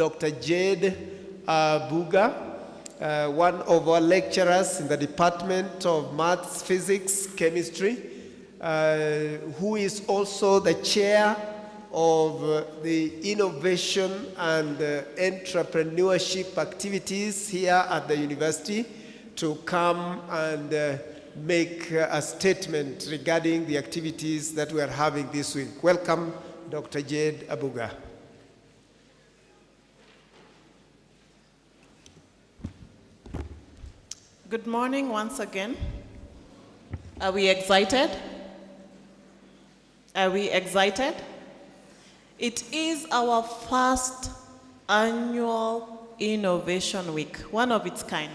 Dr. Jade Buga, one of our lecturers in the Department of Maths, Physics, Chemistry, who is also the chair of the innovation and entrepreneurship activities here at the university, to come and make a statement regarding the activities that we are having this week. Welcome, Dr. Jade Abuga. Good morning once again. Are we excited? Are we excited? It is our first annual Innovation Week, one of its kind.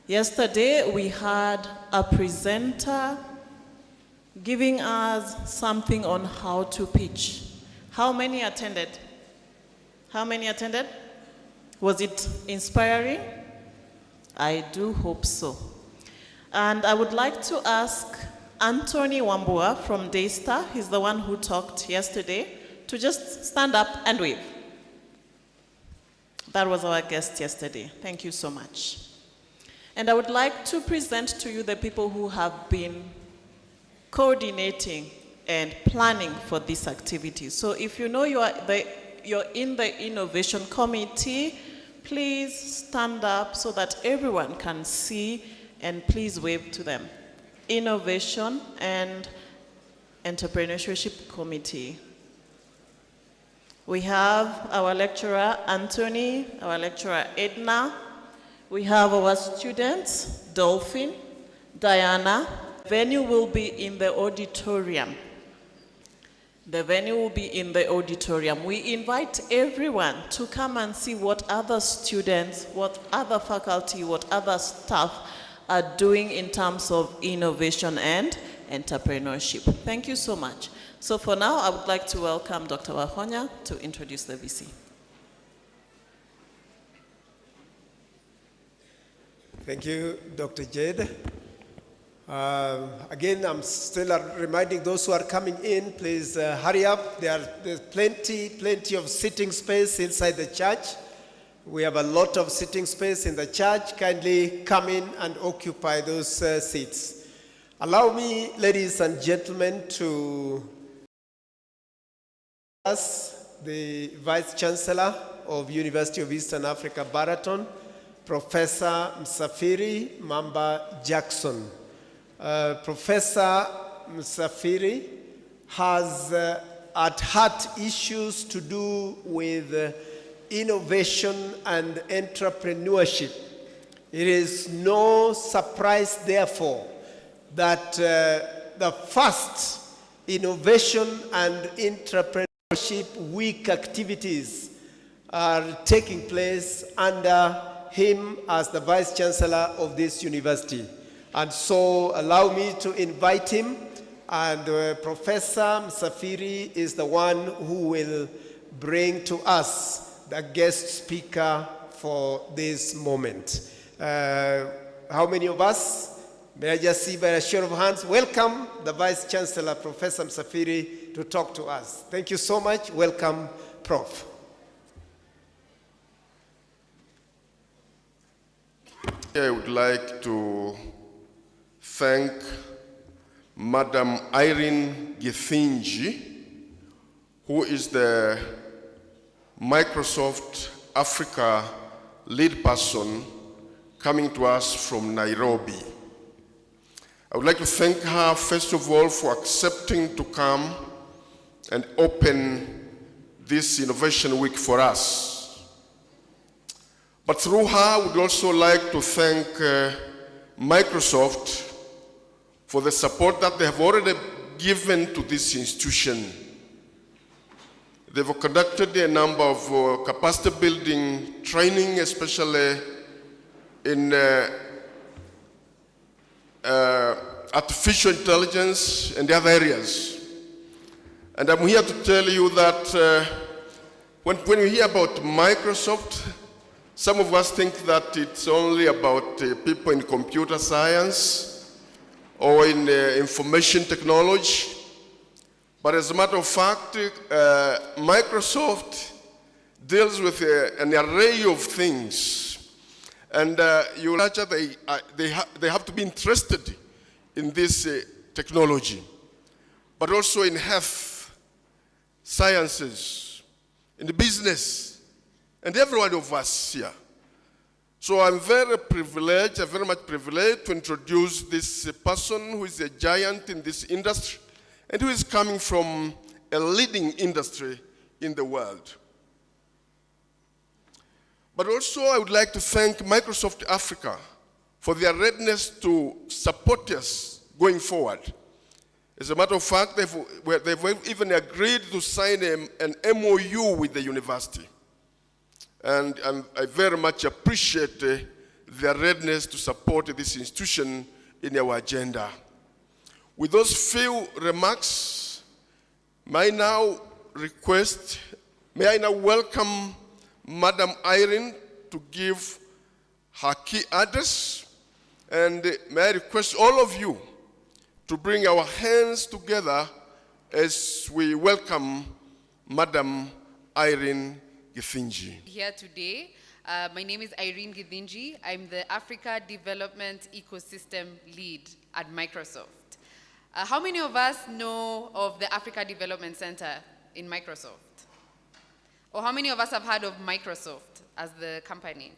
Yesterday, we had a presenter giving us something on how to pitch. How many attended? How many attended? Was it inspiring? I do hope so. And I would like to ask Anthony Wambua from Daystar, he's the one who talked yesterday, to just stand up and wave. That was our guest yesterday. Thank you so much. And I would like to present to you the people who have been coordinating and planning for this activity. So if you know you're in the Innovation Committee, please stand up so that everyone can see, and please wave to them. Innovation and Entrepreneurship Committee. We have our lecturer, Anthony, our lecturer, Edna. We have our students, Dolphin, Diana. The venue will be in the auditorium. The venue will be in the auditorium. We invite everyone to come and see what other students, what other faculty, what other staff are doing in terms of innovation and entrepreneurship. Thank you so much. So for now, I would like to welcome Dr. Wahonya to introduce the VC. Thank you, Dr. Jade. Again, I'm still reminding those who are coming in, please hurry up. There's plenty of sitting space inside the church. We have a lot of sitting space in the church. Kindly come in and occupy those seats. Allow me, ladies and gentlemen, to ask the Vice Chancellor of University of Eastern Africa, Baraton, Professor Msafiri Mamba Jackson. Professor Msafiri has at heart issues to do with innovation and entrepreneurship. It is no surprise, therefore, that the first Innovation and Entrepreneurship Week activities are taking place under him as the Vice Chancellor of this university. And so allow me to invite him, and Professor Msafiri is the one who will bring to us the guest speaker for this moment. How many of us? May I just see by a show of hands? Welcome the Vice Chancellor, Professor Msafiri, to talk to us. Thank you so much. Welcome, Prof. I would like to thank Madam Irene Githinji, who is the Microsoft Africa lead person coming to us from Nairobi. I would like to thank her, first of all, for accepting to come and open this Innovation Week for us. But through her, I would also like to thank Microsoft for the support that they have already given to this institution. They've conducted a number of capacity building training, especially in artificial intelligence and the other areas. And I'm here to tell you that when you hear about Microsoft, some of us think that it's only about people in computer science or in information technology. But as a matter of fact, Microsoft deals with an array of things. And they have to be interested in this technology, but also in health, sciences, in the business, and every one of us here. So I'm very much privileged to introduce this person who is a giant in this industry and who is coming from a leading industry in the world. But also I would like to thank Microsoft Africa for their readiness to support us going forward. As a matter of fact, they've even agreed to sign an MOU with the university. And I very much appreciate their readiness to support this institution in our agenda. With those few remarks, may I now welcome Madam Irene to give her key address, and may I request all of you to bring our hands together as we welcome Madam Irene Githinji. Here today, my name is Irene Githinji. I'm the Africa Development Ecosystem Lead at Microsoft. How many of us know of the Africa Development Center in Microsoft? Or how many of us have heard of Microsoft as the company?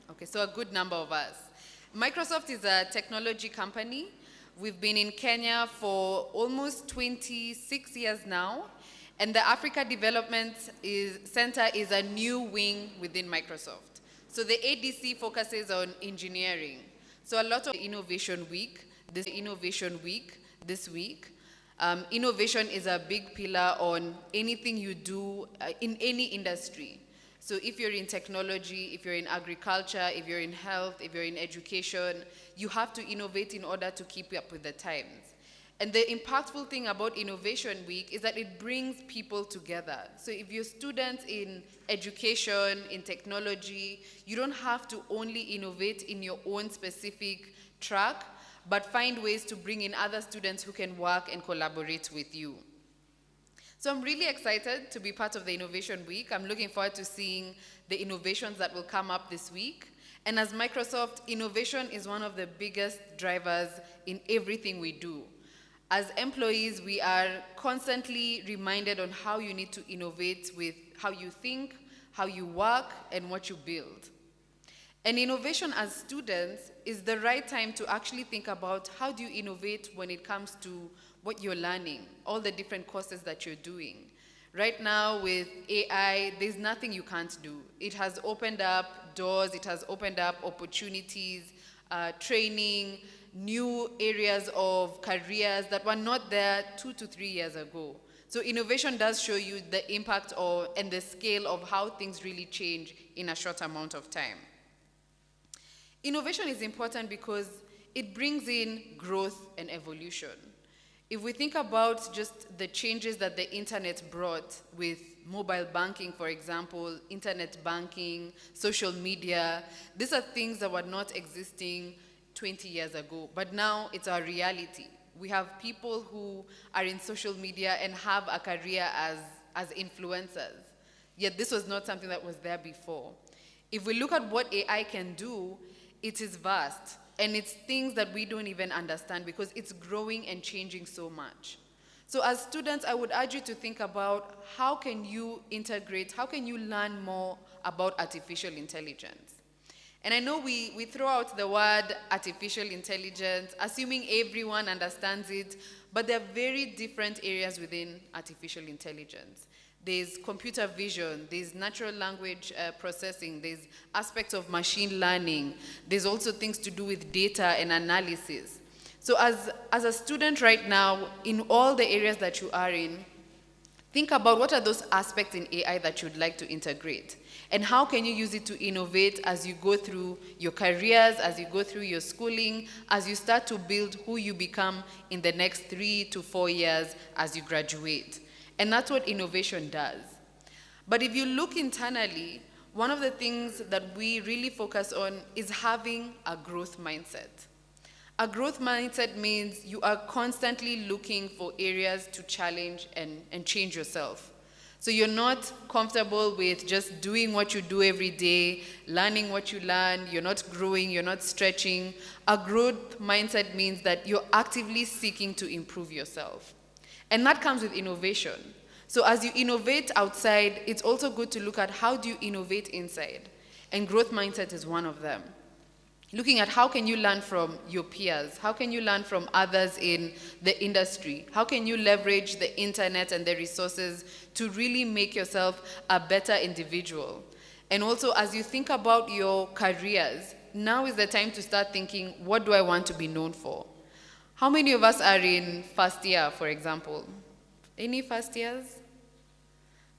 Okay, so a good number of us. Microsoft is a technology company. We've been in Kenya for almost 26 years now. And the Africa Development Center is a new wing within Microsoft. So the ADC focuses on engineering. So a lot of Innovation Week this week. Innovation is a big pillar on anything you do in any industry. So if you're in technology, if you're in agriculture, if you're in health, if you're in education, you have to innovate in order to keep up with the times. And the impactful thing about Innovation Week is that it brings people together. So if you're students in education, in technology, you don't have to only innovate in your own specific track, but find ways to bring in other students who can work and collaborate with you. So I'm really excited to be part of the Innovation Week. I'm looking forward to seeing the innovations that will come up this week. And as Microsoft, innovation is one of the biggest drivers in everything we do. As employees, we are constantly reminded on how you need to innovate with how you think, how you work, and what you build. And innovation as students is the right time to actually think about how do you innovate when it comes to what you're learning, all the different courses that you're doing. Right now with AI, there's nothing you can't do. It has opened up doors, it has opened up opportunities, training, new areas of careers that were not there 2 to 3 years ago. So innovation does show you the impact and the scale of how things really change in a short amount of time. Innovation is important because it brings in growth and evolution. If we think about just the changes that the internet brought with mobile banking, for example, internet banking, social media, these are things that were not existing 20 years ago, but now it's our reality. We have people who are in social media and have a career as influencers, yet this was not something that was there before. If we look at what AI can do, it is vast, and it's things that we don't even understand because it's growing and changing so much. So as students, I would urge you to think about how can you integrate, how can you learn more about artificial intelligence? And I know we throw out the word artificial intelligence, assuming everyone understands it, but there are very different areas within artificial intelligence. There's computer vision, there's natural language processing, there's aspects of machine learning, there's also things to do with data and analysis. So as a student right now, in all the areas that you are in, think about what are those aspects in AI that you'd like to integrate, and how can you use it to innovate as you go through your careers, as you go through your schooling, as you start to build who you become in the next 3 to 4 years as you graduate. And that's what innovation does. But if you look internally, one of the things that we really focus on is having a growth mindset. A growth mindset means you are constantly looking for areas to challenge and change yourself. So you're not comfortable with just doing what you do every day, learning what you learn, you're not growing, you're not stretching. A growth mindset means that you're actively seeking to improve yourself. And that comes with innovation. So as you innovate outside, it's also good to look at how do you innovate inside. And growth mindset is one of them. Looking at how can you learn from your peers? How can you learn from others in the industry? How can you leverage the internet and the resources to really make yourself a better individual? And also, as you think about your careers, now is the time to start thinking, what do I want to be known for? How many of us are in first year, for example? Any first years?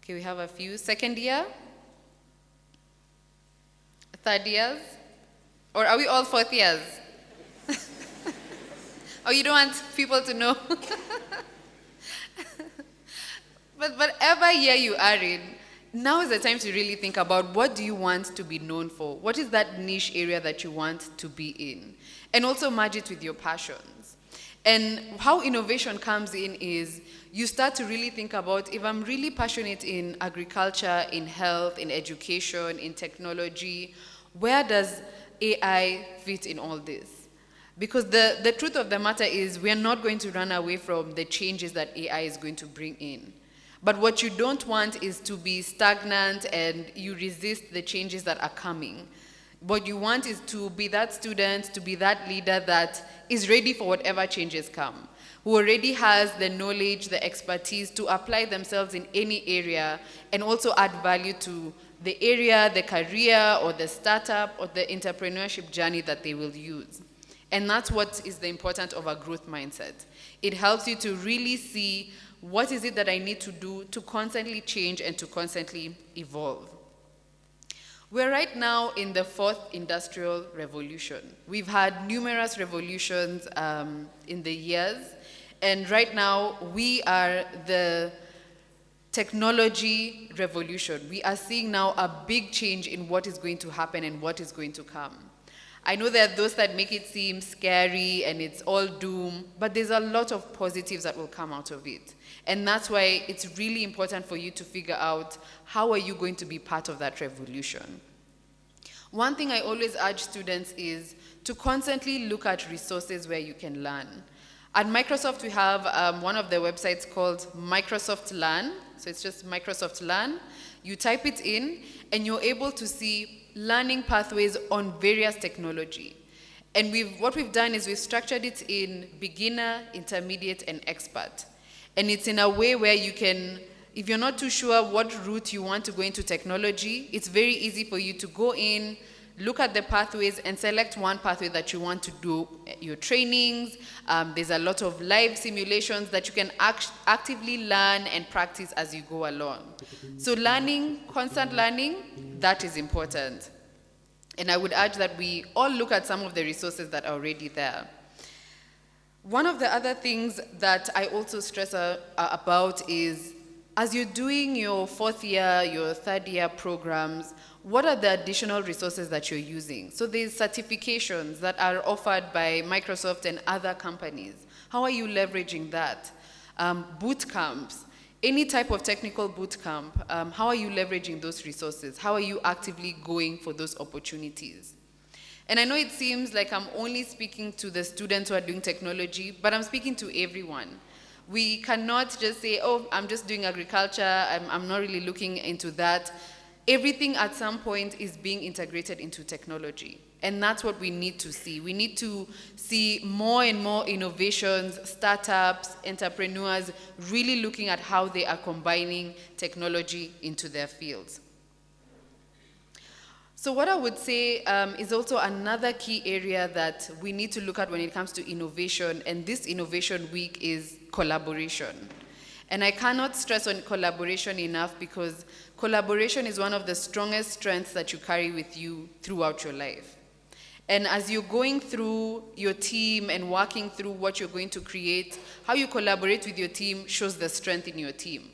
Okay, we have a few. Second year? Third years? Or are we all fourth years? Or you don't want people to know? But whatever year you are in, now is the time to really think about what do you want to be known for? What is that niche area that you want to be in? And also merge it with your passions. And how innovation comes in is you start to really think about, if I'm really passionate in agriculture, in health, in education, in technology, where does AI fit in all this? Because the truth of the matter is we are not going to run away from the changes that AI is going to bring in. But what you don't want is to be stagnant and you resist the changes that are coming. What you want is to be that student, to be that leader that is ready for whatever changes come, who already has the knowledge, the expertise to apply themselves in any area and also add value to the area, the career, or the startup, or the entrepreneurship journey that they will use. And that's what is the importance of a growth mindset. It helps you to really see what is it that I need to do to constantly change and to constantly evolve. We're right now in the fourth industrial revolution. We've had numerous revolutions in the years, and right now we are the technology revolution. We are seeing now a big change in what is going to happen and what is going to come. I know there are those that make it seem scary and it's all doom, but there's a lot of positives that will come out of it. And that's why it's really important for you to figure out how are you going to be part of that revolution. One thing I always urge students is to constantly look at resources where you can learn. At Microsoft, we have one of the websites called Microsoft Learn. So it's just Microsoft Learn. You type it in, and you're able to see learning pathways on various technology. And what we've done is we've structured it in beginner, intermediate, and expert. And it's in a way where you can, if you're not too sure what route you want to go into technology, it's very easy for you to go in, look at the pathways and select one pathway that you want to do your trainings. There's a lot of live simulations that you can actively learn and practice as you go along. So learning, constant learning, that is important. And I would urge that we all look at some of the resources that are already there. One of the other things that I also stress about is, as you're doing your fourth year, your third year programs, what are the additional resources that you're using? So there's certifications that are offered by Microsoft and other companies. How are you leveraging that? Boot camps, any type of technical boot camp, how are you leveraging those resources? How are you actively going for those opportunities? And I know it seems like I'm only speaking to the students who are doing technology, but I'm speaking to everyone. We cannot just say, oh, I'm just doing agriculture, I'm not really looking into that. Everything at some point is being integrated into technology. And that's what we need to see. We need to see more and more innovations, startups, entrepreneurs, really looking at how they are combining technology into their fields. So what I would say is also another key area that we need to look at when it comes to innovation, and this Innovation Week, is collaboration. And I cannot stress on collaboration enough, because collaboration is one of the strongest strengths that you carry with you throughout your life. And as you're going through your team and working through what you're going to create, how you collaborate with your team shows the strength in your team.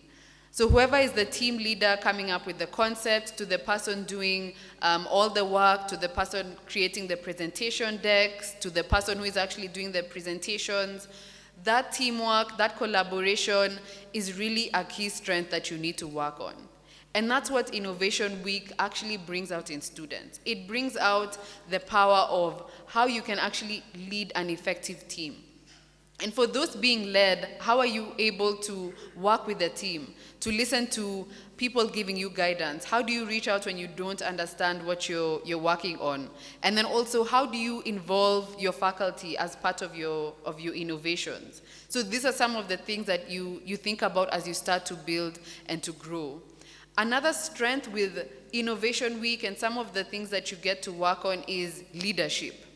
So whoever is the team leader coming up with the concept, to the person doing all the work, to the person creating the presentation decks, to the person who is actually doing the presentations, that teamwork, that collaboration is really a key strength that you need to work on. And that's what Innovation Week actually brings out in students. It brings out the power of how you can actually lead an effective team. And for those being led, how are you able to work with the team, to listen to people giving you guidance? How do you reach out when you don't understand what you're working on? And then also, how do you involve your faculty as part of your innovations? So these are some of the things that you think about as you start to build and to grow. Another strength with Innovation Week and some of the things that you get to work on is leadership.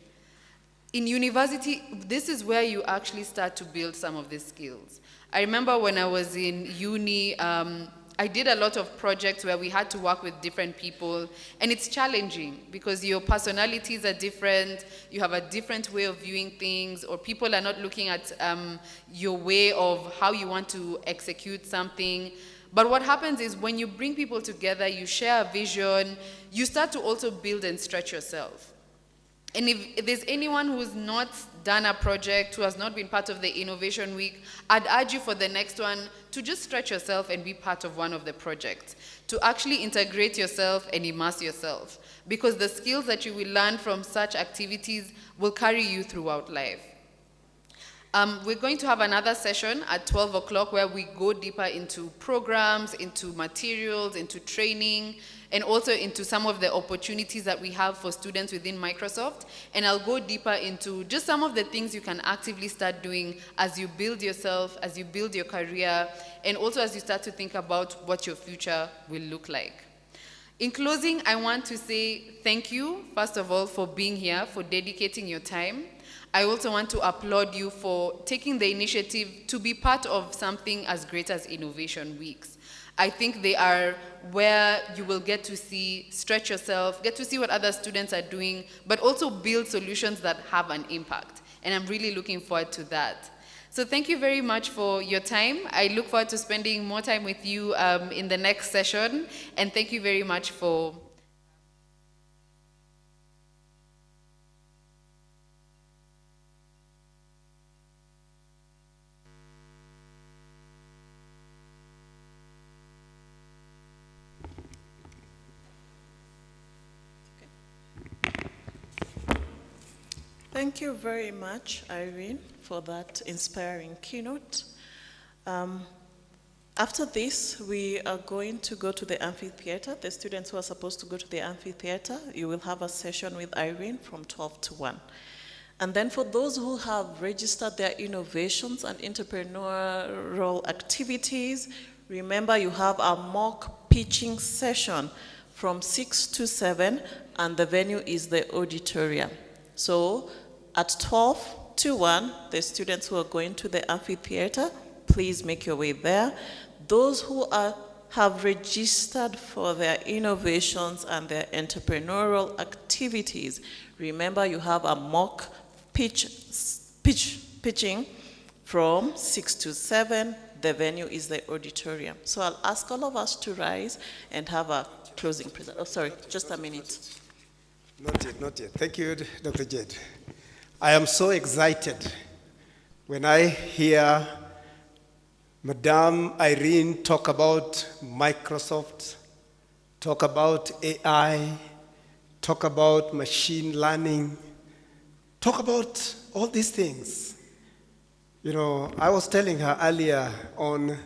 In university, this is where you actually start to build some of these skills. I remember when I was in uni, I did a lot of projects where we had to work with different people, and it's challenging because your personalities are different, you have a different way of viewing things, or people are not looking at your way of how you want to execute something. But what happens is when you bring people together, you share a vision, you start to also build and stretch yourself. And if there's anyone who's not done a project, who has not been part of the Innovation Week, I'd urge you for the next one to just stretch yourself and be part of one of the projects, to actually integrate yourself and immerse yourself, because the skills that you will learn from such activities will carry you throughout life. We're going to have another session at 12 o'clock where we go deeper into programs, into materials, into training, and also into some of the opportunities that we have for students within Microsoft. And I'll go deeper into just some of the things you can actively start doing as you build yourself, as you build your career, and also as you start to think about what your future will look like. In closing, I want to say thank you, first of all, for being here, for dedicating your time. I also want to applaud you for taking the initiative to be part of something as great as Innovation Weeks. I think they are where you will get to see, stretch yourself, get to see what other students are doing, but also build solutions that have an impact. And I'm really looking forward to that. So thank you very much for your time. I look forward to spending more time with you in the next session. And thank you very much for Thank you very much, Irene, for that inspiring keynote. After this, we are going to go to the amphitheater. The students who are supposed to go to the amphitheater, you will have a session with Irene from 12 to 1. And then for those who have registered their innovations and entrepreneurial activities, remember you have a mock pitching session from 6 to 7, and the venue is the auditorium. So at 12 to 1, the students who are going to the amphitheater, please make your way there. Those who have registered for their innovations and their entrepreneurial activities, remember you have a mock pitching from 6 to 7. The venue is the auditorium. So I'll ask all of us to rise and have a closing presentation. Oh, sorry, just a minute. Not yet. Thank you, Dr. Jed. I am so excited when I hear Madame Irene talk about Microsoft, talk about AI, talk about machine learning, talk about all these things. You know, I was telling her earlier on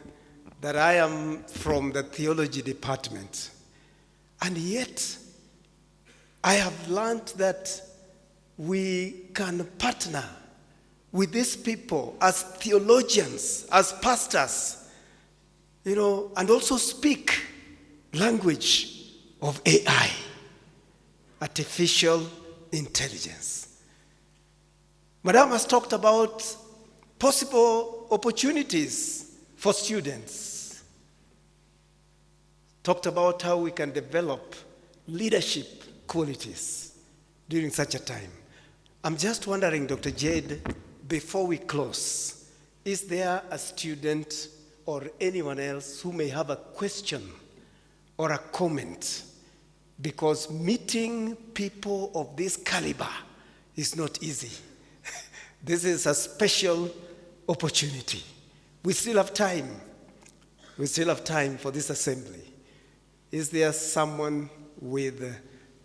that I am from the theology department, and yet I have learned that we can partner with these people as theologians, as pastors, you know, and also speak language of AI, artificial intelligence. Madame has talked about possible opportunities for students, talked about how we can develop leadership qualities during such a time. I'm just wondering, Dr. Jade, before we close, is there a student or anyone else who may have a question or a comment? Because meeting people of this caliber is not easy. This is a special opportunity. We still have time. We still have time for this assembly. Is there someone with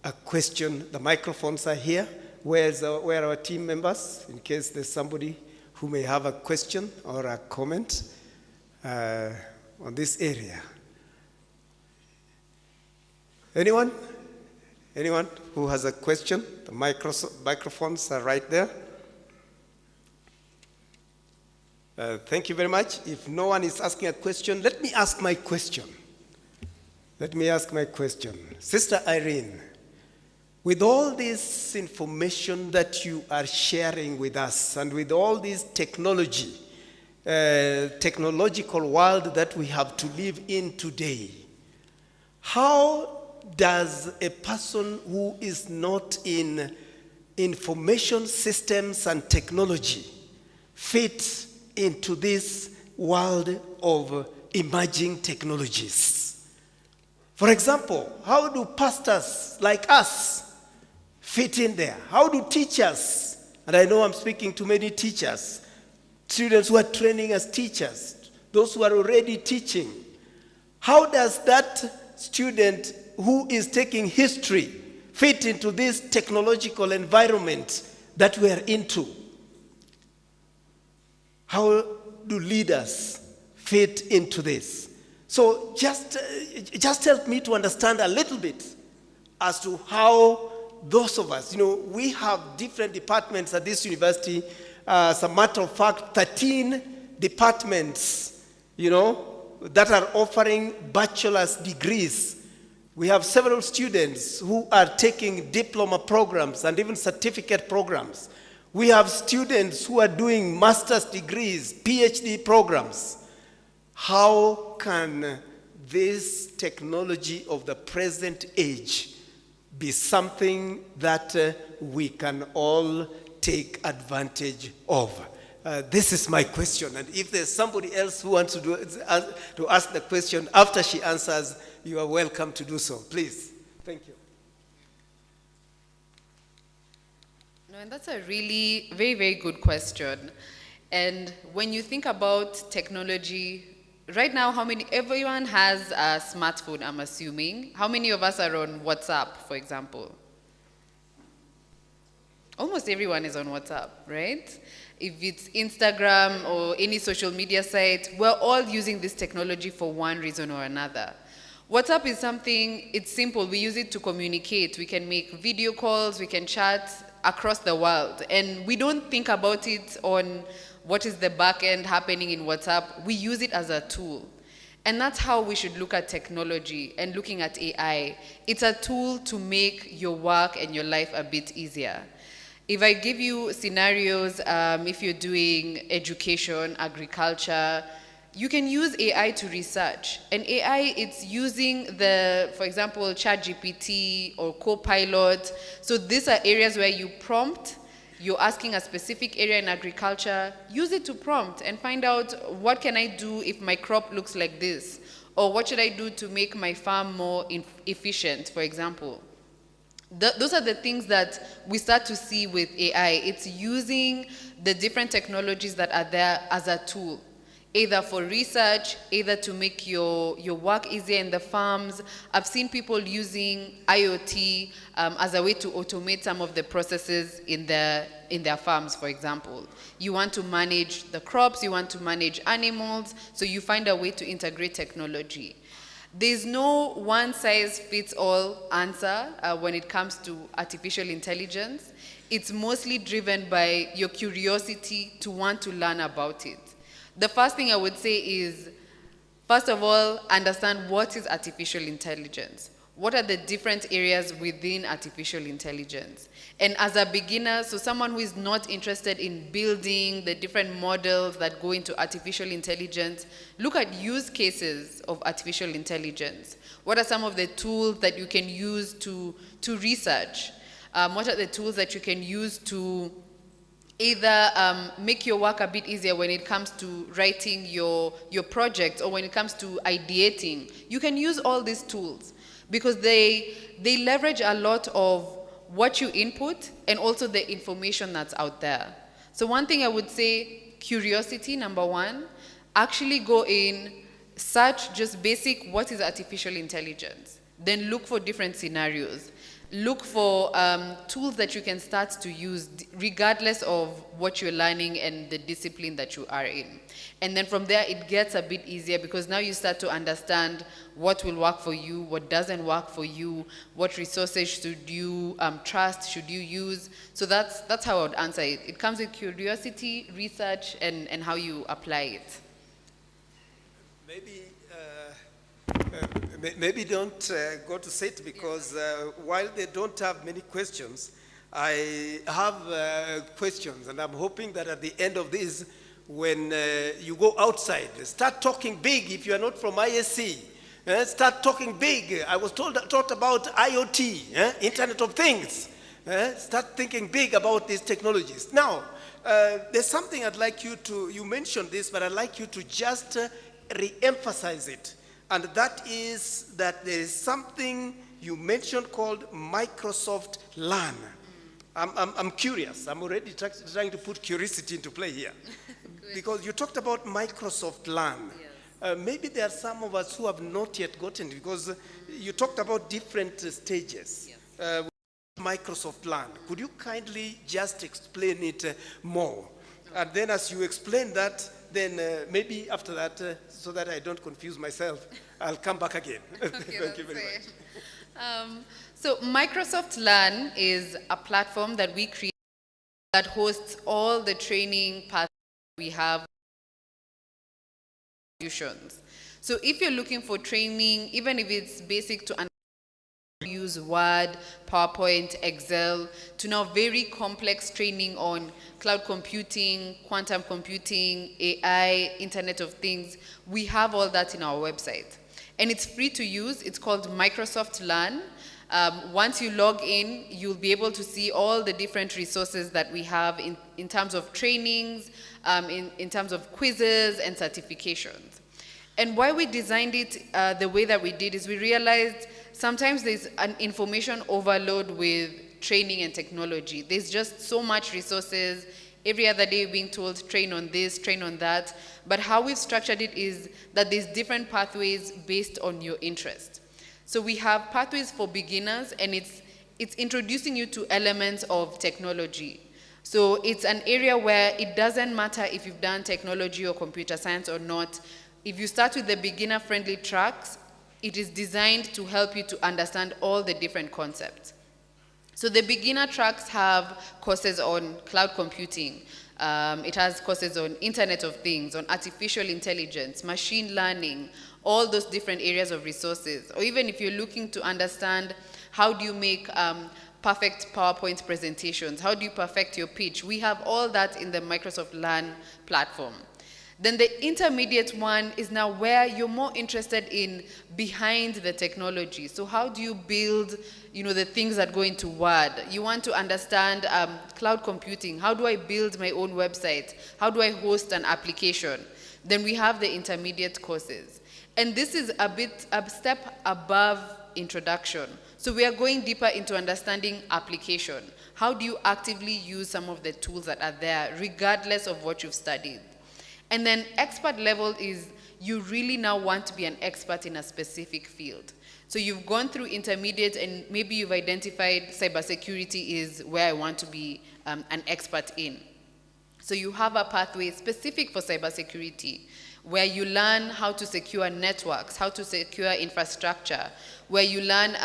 a question? The microphones are here. Where are our team members? In case there's somebody who may have a question or a comment on this area. Anyone? Anyone who has a question? The microphones are right there. Thank you very much. If no one is asking a question, let me ask my question. Let me ask my question. Sister Irene, with all this information that you are sharing with us and with all this technology, technological world that we have to live in today, how does a person who is not in information systems and technology fit into this world of emerging technologies? For example, how do pastors like us fit in there? How do teachers, and I know I'm speaking to many teachers, students who are training as teachers, those who are already teaching, how does that student who is taking history fit into this technological environment that we are into? How do leaders fit into this? So just help me to understand a little bit as to how those of us, we have different departments at this university. As a matter of fact, 13 departments, that are offering bachelor's degrees. We have several students who are taking diploma programs and even certificate programs. We have students who are doing master's degrees, PhD programs. How can this technology of the present age be something that we can all take advantage of? This is my question. And if there's somebody else who wants to ask the question after she answers, you are welcome to do so. Please. Thank you. No, and that's a really very, very good question. And when you think about technology, right now, everyone has a smartphone, I'm assuming. How many of us are on WhatsApp, for example? Almost everyone is on WhatsApp, right? If it's Instagram or any social media site, we're all using this technology for one reason or another. WhatsApp is something, it's simple. We use it to communicate. We can make video calls, we can chat across the world. And we don't think about it on what is the back end happening in WhatsApp. We use it as a tool. And that's how we should look at technology and looking at AI. It's a tool to make your work and your life a bit easier. If I give you scenarios, if you're doing education, agriculture, you can use AI to research. And AI, it's using for example, ChatGPT or Copilot. So these are areas where you prompt, you're asking a specific area in agriculture, use it to prompt and find out, what can I do if my crop looks like this? Or what should I do to make my farm more efficient, for example? Those are the things that we start to see with AI. It's using the different technologies that are there as a tool, either for research, either to make your work easier in the farms. I've seen people using IoT as a way to automate some of the processes in their farms, for example. You want to manage the crops, you want to manage animals, so you find a way to integrate technology. There's no one-size-fits-all answer when it comes to artificial intelligence. It's mostly driven by your curiosity to want to learn about it. The first thing I would say is, first of all, understand what is artificial intelligence. What are the different areas within artificial intelligence? And as a beginner, so someone who is not interested in building the different models that go into artificial intelligence, look at use cases of artificial intelligence. What are some of the tools that you can use to research? What are the tools that you can use to either make your work a bit easier when it comes to writing your project, or when it comes to ideating? You can use all these tools because they leverage a lot of what you input and also the information that's out there. So one thing I would say, curiosity, number one. Actually go in, search just basic, what is artificial intelligence? Then look for different scenarios. Look for tools that you can start to use regardless of what you're learning and the discipline that you are in. And then from there, it gets a bit easier because now you start to understand what will work for you, what doesn't work for you, what resources should you trust, should you use. So that's how I would answer it. It comes with curiosity, research, and how you apply it. Maybe don't go to sit because while they don't have many questions, I have questions, and I'm hoping that at the end of this, when you go outside, start talking big if you are not from ISC. Start talking big. I was taught about IoT, Internet of Things. Start thinking big about these technologies. Now, there's something I'd like you to, you mentioned this, but I'd like you to just re-emphasize it. And that is that there is something you mentioned called Microsoft Learn. I'm curious. I'm already trying to put curiosity into play here. Because you talked about Microsoft Learn. Yes. Maybe there are some of us who have not yet gotten it, because you talked about different stages. Yes. Microsoft Learn. Could you kindly just explain it more? And then as you explain that, then maybe after that, so that I don't confuse myself, I'll come back again. Okay, Thank you very much. So Microsoft Learn is a platform that we create that hosts all the training paths we have. So if you're looking for training, even if it's basic to use Word, PowerPoint, Excel, to now very complex training on cloud computing, quantum computing, AI, Internet of Things, we have all that in our website. And it's free to use. It's called Microsoft Learn. Once you log in, you'll be able to see all the different resources that we have in terms of trainings, in terms of quizzes and certifications. And why we designed it the way that we did is we realized sometimes there's an information overload with training and technology. There's just so much resources. Every other day being told, train on this, train on that. But how we've structured it is that there's different pathways based on your interest. So we have pathways for beginners, and it's introducing you to elements of technology. So it's an area where it doesn't matter if you've done technology or computer science or not. If you start with the beginner-friendly tracks, it is designed to help you to understand all the different concepts. So the beginner tracks have courses on cloud computing. It has courses on Internet of Things, on artificial intelligence, machine learning, all those different areas of resources. Or even if you're looking to understand how do you make perfect PowerPoint presentations, how do you perfect your pitch, we have all that in the Microsoft Learn platform. Then the intermediate one is now where you're more interested in behind the technology. So how do you build, the things that go into Word? You want to understand cloud computing. How do I build my own website? How do I host an application? Then we have the intermediate courses. And this is a step above introduction. So we are going deeper into understanding application. How do you actively use some of the tools that are there, regardless of what you've studied? And then expert level is you really now want to be an expert in a specific field. So you've gone through intermediate and maybe you've identified cybersecurity is where I want to be an expert in. So you have a pathway specific for cybersecurity where you learn how to secure networks, how to secure infrastructure, where you learn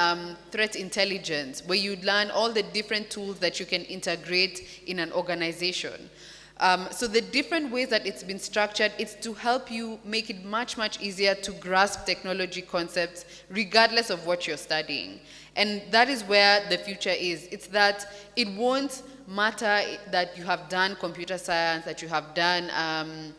threat intelligence, where you learn all the different tools that you can integrate in an organization. So the different ways that it's been structured, it's to help you make it much, much easier to grasp technology concepts regardless of what you're studying. And that is where the future is. It's that it won't matter that you have done computer science, that you have done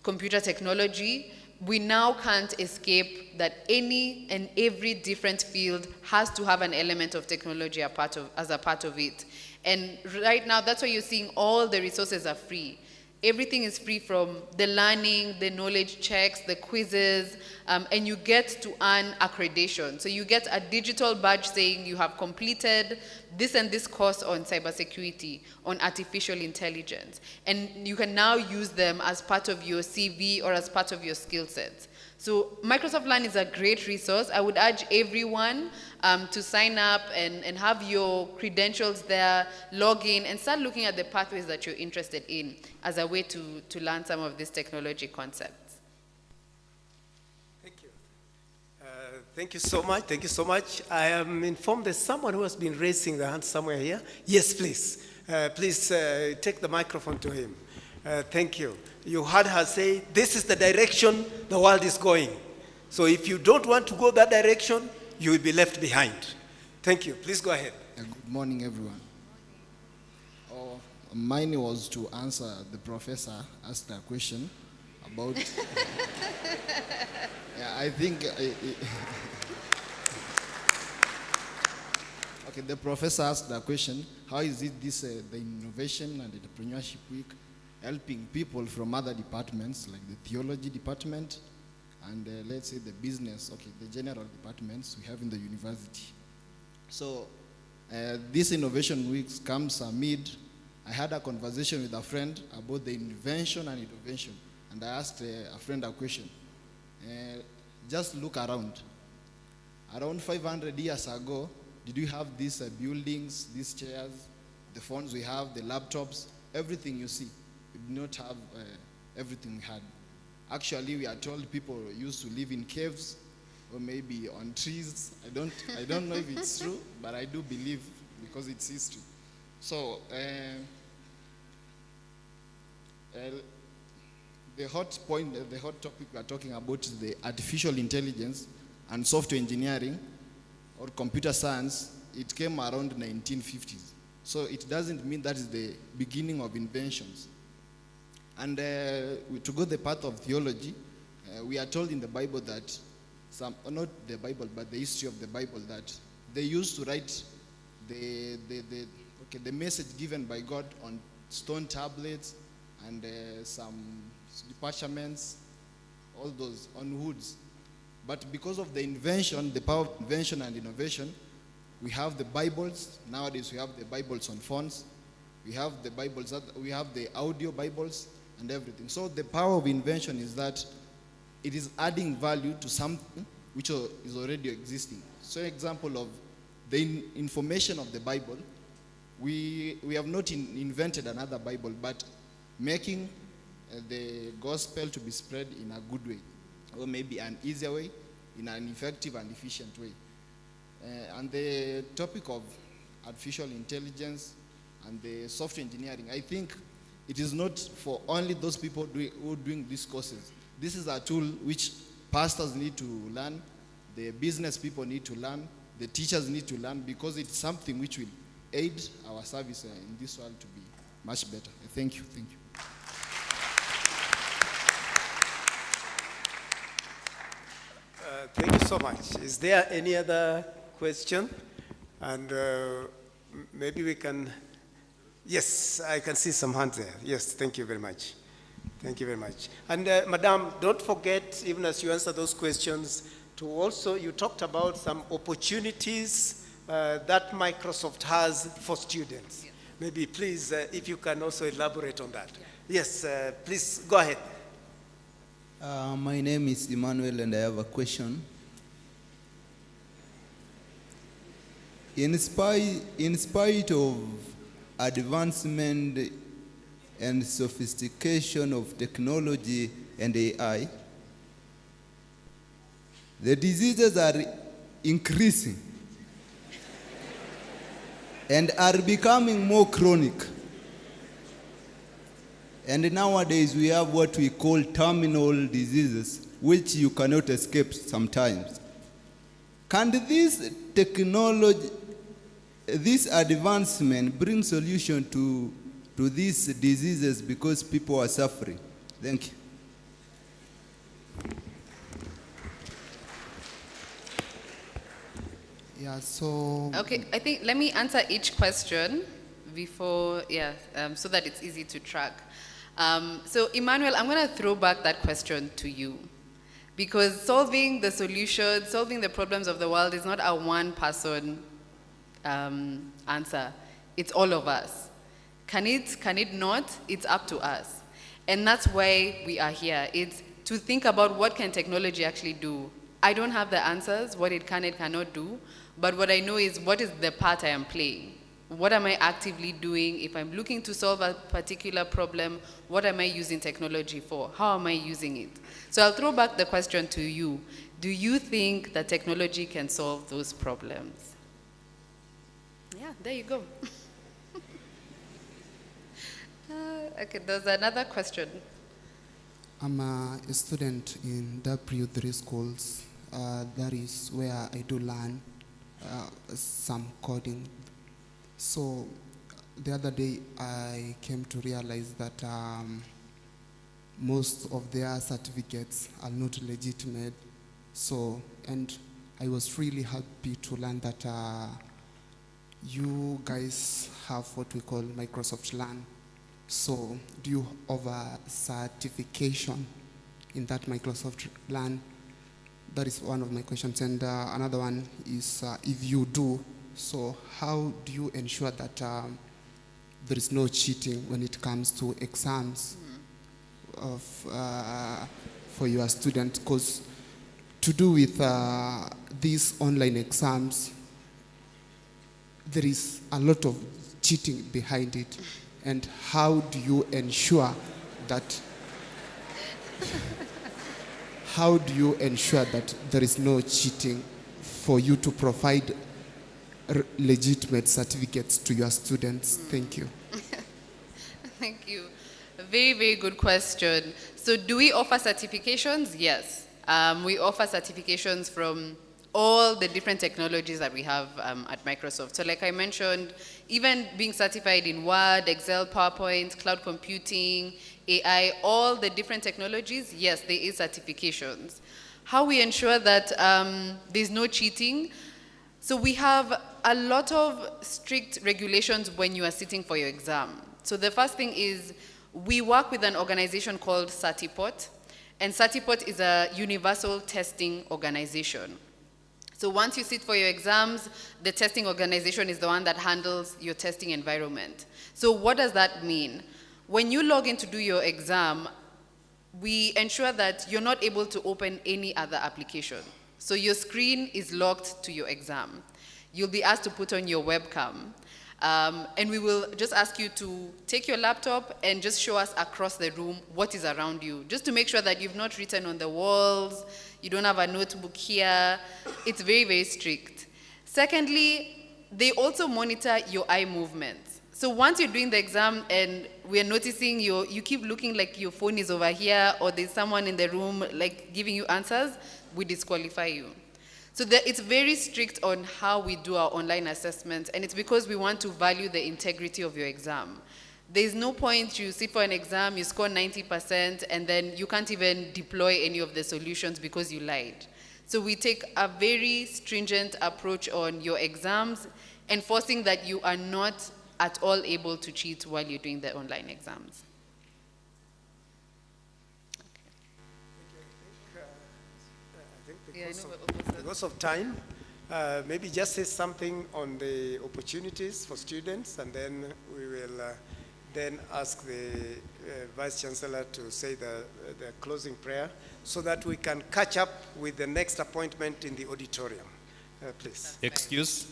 computer technology. We now can't escape that any and every different field has to have an element of technology as a part of it. And right now, that's why you're seeing all the resources are free. Everything is free, from the learning, the knowledge checks, the quizzes, and you get to earn accreditation. So you get a digital badge saying you have completed this and this course on cybersecurity, on artificial intelligence. And you can now use them as part of your CV or as part of your skill sets. So Microsoft Learn is a great resource. I would urge everyone to sign up and have your credentials there, log in, and start looking at the pathways that you're interested in as a way to learn some of these technology concepts. Thank you. Thank you so much. Thank you so much. I am informed there's someone who has been raising their hand somewhere here. Yes, please. Please take the microphone to him. Thank you. You heard her say, this is the direction the world is going. So if you don't want to go that direction, you will be left behind. Thank you. Please go ahead. Good morning, everyone. Mine was to answer the professor asked a question about. Yeah, I think. Okay, the professor asked a question. How is it the innovation and entrepreneurship week helping people from other departments like the theology department and let's say the business, the general departments we have in the university. So this innovation week comes amid, I had a conversation with a friend about the invention and innovation, and I asked a friend a question. Just look around. Around 500 years ago, did we have these buildings, these chairs, the phones we have, the laptops, everything you see? We did not have everything we had. Actually, we are told people used to live in caves or maybe on trees. I don't know if it's true, but I do believe because it's history. So the hot topic we are talking about is the artificial intelligence and software engineering or computer science. It came around 1950s. So it doesn't mean that is the beginning of inventions. And to go the path of theology, we are told in the Bible that not the Bible, but the history of the Bible, that they used to write the message given by God on stone tablets and some parchments, all those on woods. But because of the invention, the power of invention and innovation, we have the Bibles. Nowadays we have the Bibles on phones. We have the Bibles, we have the audio Bibles and everything. So the power of invention is that it is adding value to something which is already existing. So example of the information of the Bible, we have not invented another Bible, but making the gospel to be spread in a good way, or maybe an easier way, in an effective and efficient way. And the topic of artificial intelligence and the software engineering, I think it is not for only those people who are doing these courses. This is a tool which pastors need to learn, the business people need to learn, the teachers need to learn, because it's something which will aid our service in this world to be much better. Thank you. Thank you. Thank you so much. Is there any other question? And maybe we can, yes, I can see some hands there. Yes, thank you very much. Thank you very much. And Madam, don't forget, even as you answer those questions, to also, you talked about some opportunities that Microsoft has for students. Yeah. Maybe please, if you can also elaborate on that. Yeah. Yes, please go ahead. My name is Emmanuel and I have a question. In spite of advancement and sophistication of technology and AI, the diseases are increasing and are becoming more chronic. And nowadays we have what we call terminal diseases, which you cannot escape sometimes. Can this technology, this advancement bring solution to these diseases because people are suffering? Thank you. Yeah, so... Okay, I think let me answer each question before, so that it's easy to track. So Emmanuel, I'm going to throw back that question to you. Because solving the solutions, solving the problems of the world is not a one-person answer. It's all of us. Can it not? It's up to us. And that's why we are here. It's to think about what can technology actually do. I don't have the answers, what it can, it cannot do, but what I know is what is the part I am playing. What am I actively doing? If I'm looking to solve a particular problem, what am I using technology for? How am I using it? So I'll throw back the question to you. Do you think that technology can solve those problems? Yeah, there you go. Okay, there's another question. I'm a student in W3 schools. That is where I do learn some coding. So the other day I came to realize that most of their certificates are not legitimate. So, and I was really happy to learn that you guys have what we call Microsoft Learn. So do you offer certification in that Microsoft Learn? That is one of my questions. And another one is if you do, so how do you ensure that there is no cheating when it comes to exams for your students? Because to do with these online exams, there is a lot of cheating behind it. And how do you ensure that there is no cheating for you to provide legitimate certificates to your students? Thank you. Thank you. A very, very good question. So do we offer certifications? Yes. We offer certifications from all the different technologies that we have at Microsoft. So like I mentioned, even being certified in Word, Excel, PowerPoint, cloud computing, AI, all the different technologies, yes, there is certifications. How we ensure that there's no cheating? So we have a lot of strict regulations when you are sitting for your exam. So the first thing is we work with an organization called Certiport, and Certiport is a universal testing organization. So once you sit for your exams, the testing organization is the one that handles your testing environment. So what does that mean? When you log in to do your exam, we ensure that you're not able to open any other application. So your screen is locked to your exam. You'll be asked to put on your webcam. And we will just ask you to take your laptop and just show us across the room what is around you, just to make sure that you've not written on the walls, you don't have a notebook here. It's very, very strict. Secondly, they also monitor your eye movements. So once you're doing the exam and we're noticing you keep looking like your phone is over here or there's someone in the room like giving you answers, we disqualify you. So it's very strict on how we do our online assessments, and it's because we want to value the integrity of your exam. There's no point you sit for an exam, you score 90%, and then you can't even deploy any of the solutions because you lied. So we take a very stringent approach on your exams, enforcing that you are not at all able to cheat while you're doing the online exams. Because of time, maybe just say something on the opportunities for students, and then we will then ask the Vice Chancellor to say the closing prayer so that we can catch up with the next appointment in the auditorium. Please. Excuse.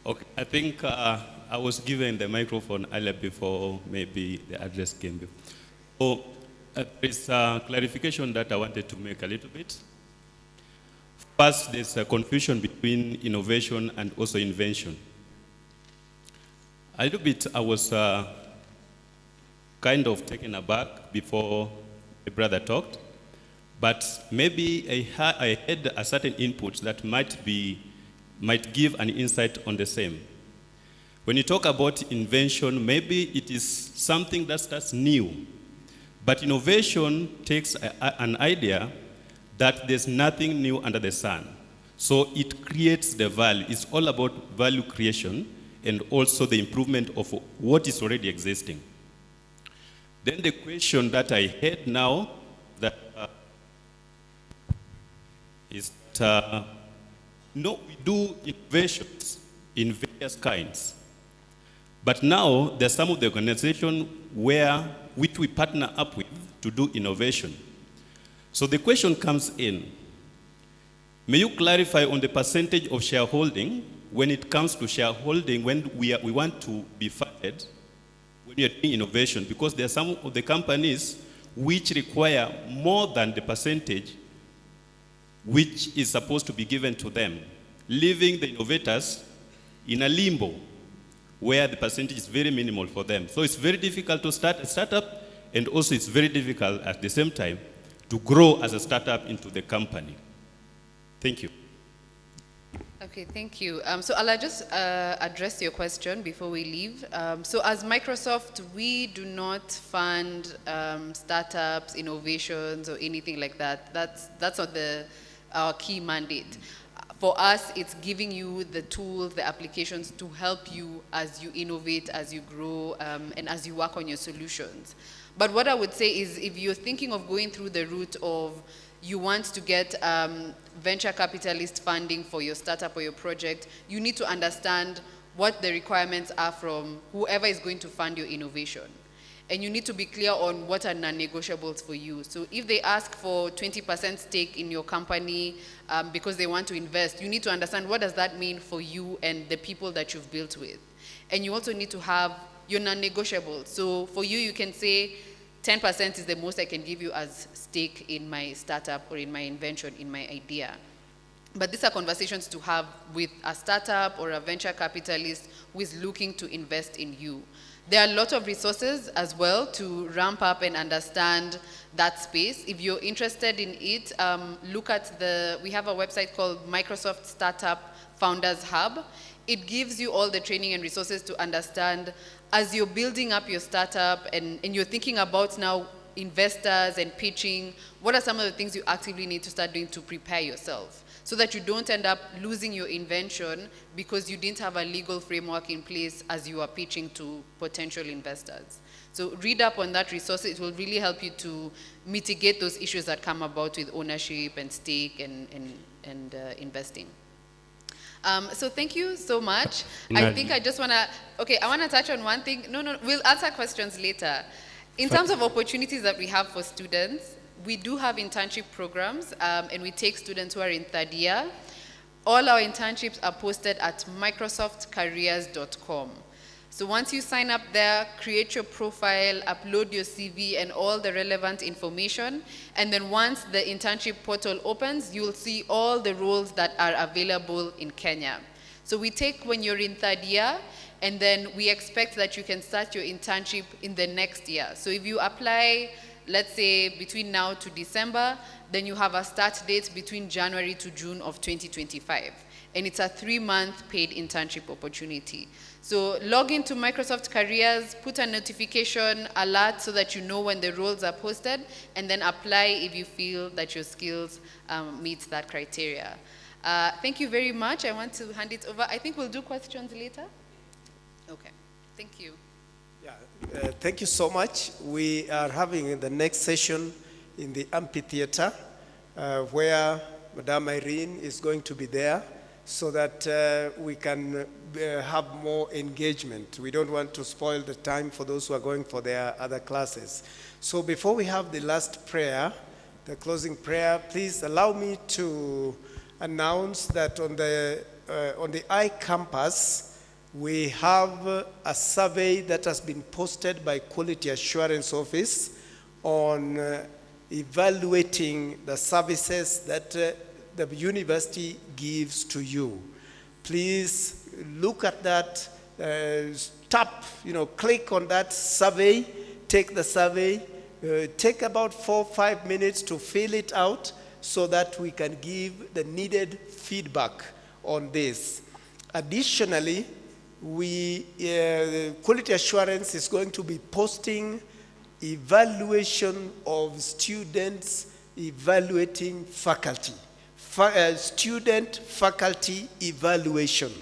Okay, I think I was given the microphone earlier before maybe the address came before. So, there's a clarification that I wanted to make a little bit. First, there's a confusion between innovation and also invention. A little bit, I was kind of taken aback before the brother talked, but maybe I had a certain input that might give an insight on the same. When you talk about invention, maybe it is something that's new. But innovation takes an idea that there's nothing new under the sun. So it creates the value. It's all about value creation. and also the improvement of what is already existing. Then the question that I had now that is that, no, we do innovations in various kinds. But now there's some of the organization which we partner up with to do innovation. So the question comes in, may you clarify on the percentage of shareholding when it comes to shareholding when we want to be funded when you're doing innovation? Because there are some of the companies which require more than the percentage which is supposed to be given to them, leaving the innovators in a limbo where the percentage is very minimal for them. So it's very difficult to start a startup, and also it's very difficult at the same time to grow as a startup into the company. Thank you. Okay, thank you. So I'll just address your question before we leave. So as Microsoft, we do not fund startups, innovations, or anything like that. That's not our key mandate. For us, it's giving you the tools, the applications to help you as you innovate, as you grow, and as you work on your solutions. But what I would say is if you're thinking of going through the route of you want to get venture capitalist funding for your startup or your project, you need to understand what the requirements are from whoever is going to fund your innovation. And you need to be clear on what are non-negotiables for you. So if they ask for 20% stake in your company because they want to invest, you need to understand what does that mean for you and the people that you've built with. And you also need to have your non-negotiables. So for you, you can say 10% is the most I can give you as stake in my startup or in my invention, in my idea. But these are conversations to have with a startup or a venture capitalist who is looking to invest in you. There are a lot of resources as well to ramp up and understand that space. If you're interested in it, look at we have a website called Microsoft Startup Founders Hub. It gives you all the training and resources to understand as you're building up your startup and you're thinking about now investors and pitching, what are some of the things you actively need to start doing to prepare yourself so that you don't end up losing your invention because you didn't have a legal framework in place as you are pitching to potential investors. So read up on that resource. It will really help you to mitigate those issues that come about with ownership and stake and investing. So thank you so much. I think I just want to, I want to touch on one thing. No, we'll answer questions later. In terms of opportunities that we have for students, we do have internship programs, and we take students who are in third year. All our internships are posted at microsoftcareers.com. So once you sign up there, create your profile, upload your CV and all the relevant information, and then once the internship portal opens, you'll see all the roles that are available in Kenya. So we take when you're in third year, and then we expect that you can start your internship in the next year. So if you apply, let's say between now to December, then you have a start date between January to June of 2025. And it's a 3-month paid internship opportunity. So log into Microsoft Careers, put a notification alert so that you know when the roles are posted, and then apply if you feel that your skills meet that criteria. Thank you very much. I want to hand it over. I think we'll do questions later. Okay, thank you. Yeah, thank you so much. We are having the next session in the amphitheater where Madame Irene is going to be there so that we can have more engagement. We don't want to spoil the time for those who are going for their other classes. So before we have the last prayer, the closing prayer, please allow me to announce that on the iCampus, we have a survey that has been posted by Quality Assurance Office on evaluating the services that the university gives to you. Please look at that, click on that survey, take the survey, take about 4 or 5 minutes to fill it out so that we can give the needed feedback on this. Additionally, Quality Assurance is going to be posting evaluation of students evaluating faculty. Student-faculty evaluation.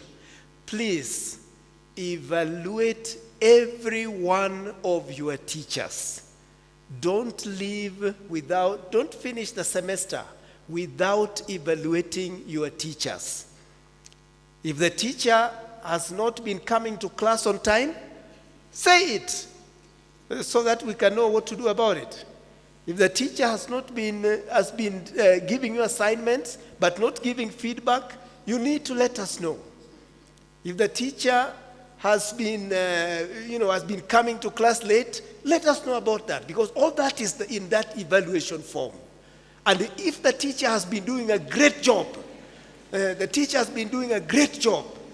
Please evaluate every one of your teachers. Don't finish the semester without evaluating your teachers. If the teacher has not been coming to class on time, say it so that we can know what to do about it. If the teacher has been giving you assignments but not giving feedback, you need to let us know. If the teacher has been coming to class late, let us know about that, because all that is in that evaluation form. And if the teacher has been doing a great job,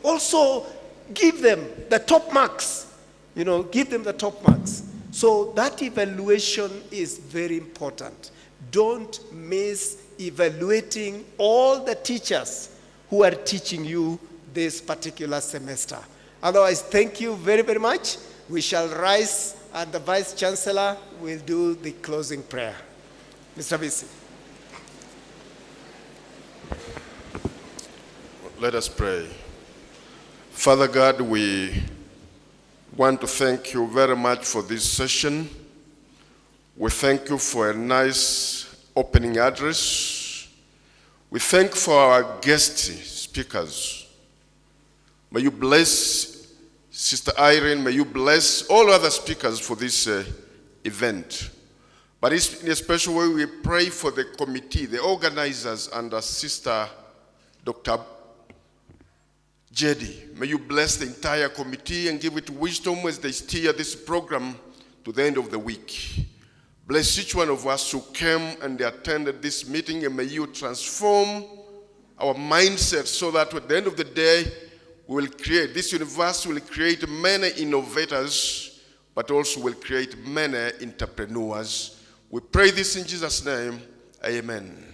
also give them the top marks. Give them the top marks. So that evaluation is very important. Don't miss evaluating all the teachers who are teaching you this particular semester. Otherwise, thank you very, very much. We shall rise, and the Vice Chancellor will do the closing prayer. Mr. Visi. Let us pray. Father God, we want to thank you very much for this session. We thank you for a nice opening address. We thank for our guest speakers. May you bless Sister Irene. May you bless all other speakers for this event. But in a special way, we pray for the committee, the organizers, and Sister Dr. Jedi. May you bless the entire committee and give it wisdom as they steer this program to the end of the week. Bless each one of us who came and attended this meeting, and may you transform our mindset so that at the end of the day, this university will create many innovators, but also will create many entrepreneurs. We pray this in Jesus' name. Amen.